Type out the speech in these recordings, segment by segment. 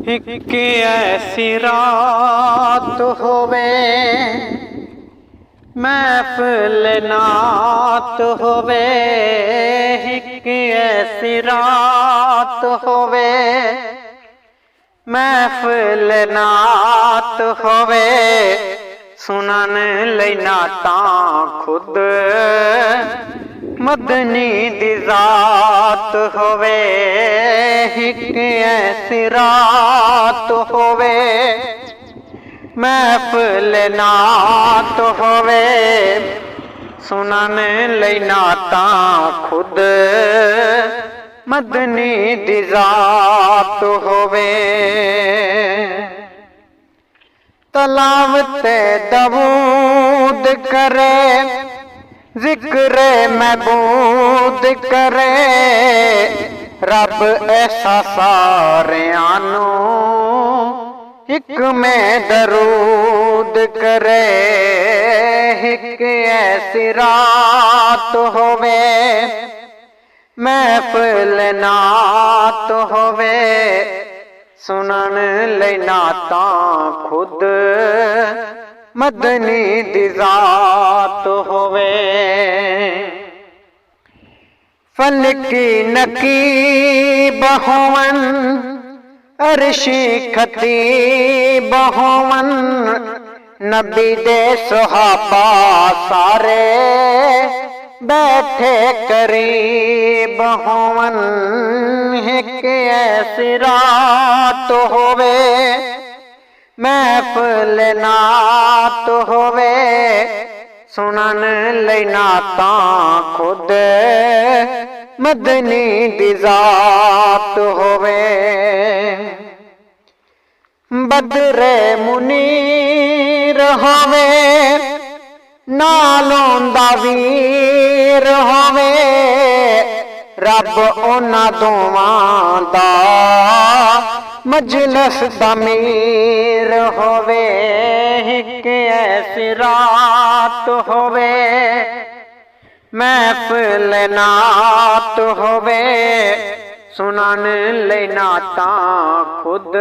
एक ऐसी रात होवे महफिल नात होवे, एक ऐसी रात होवे महफिल नात होवे, सुनन लई नातां खुद मदनी दी जात होवे। एक ऐसी रात होवे महफिल नात होवे, सुनन लई नातां खुद मदनी दी जात होवे। तलावत दरूद करे, जिक्र महबूद करे, रब ऐसा सारियां नूं एक में दरूद करे। एक ऐसी रात होवे महफिल नात होवे, सुनन लई नातां खुद मदनी दी जात होवे। फलकी नकीब होवन, अर्शी खतीब होवन, नबी दे सहाबा सारे बैठे करीब होवन। एक ऐसी रात होवे महफिल नात होवे, सुनन लई नातां खुद मदनी दी जात होवे। बदरे मुनीर होवे, नालों दा वीर होवे, रब उन्हां दोवां दा मजलिस दा मीर होवे। एक ऐसी रात होवे महफिल नात होवे, सुनन लई नातां खुद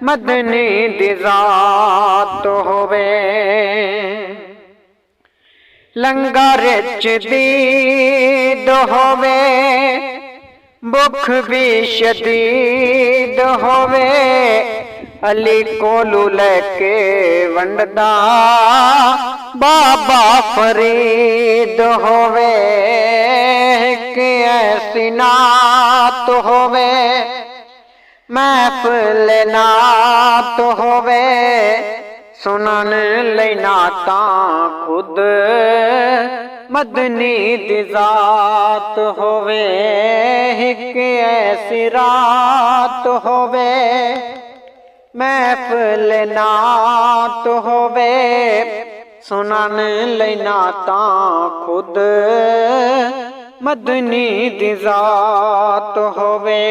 मदनी दी जात होवे। लंगर च दीद होवे, भुख भी शदीद होवे, अली कोलू लैके वंडदा बाबा फरीद होवे। एक ऐसी नात होवे महफिल नात होवे, सुनन लई नातां खुद मदनी दी जात होवे। एक ऐसी रात होवे महफिल नात होवे, सुनन लई नातां खुद मदनी दी जात होवे।